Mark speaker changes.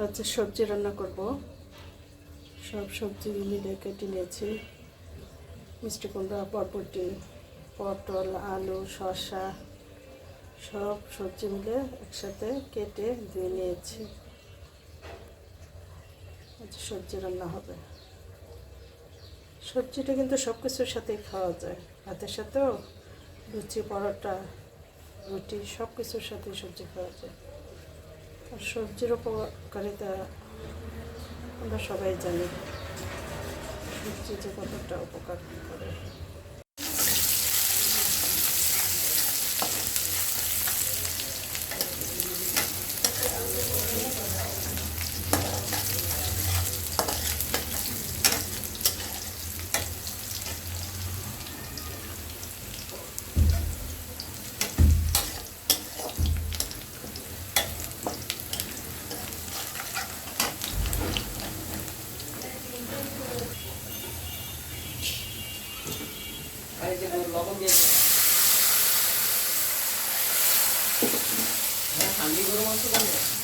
Speaker 1: আচ্ছা, সবজি রান্না করব। সব সবজি মিলে কেটে নিয়েছি। মিষ্টি কুমড়া, বরবটি, পটল, আলু, শসা সব সবজি মিলে একসাথে কেটে ধুয়ে নিয়েছি। আচ্ছা, সবজি রান্না হবে। সবজিটা কিন্তু সব কিছুর সাথেই খাওয়া যায়, ভাতের সাথেও, লুচি, পরোটা, রুটি সব কিছুর সাথেই সবজি খাওয়া যায়। আর সবজির উপকারিতা আমরা সবাই জানি, সবজি যে কতটা উপকার করে।
Speaker 2: লবণ দিয়ে ঠান্ডি গরম মাংস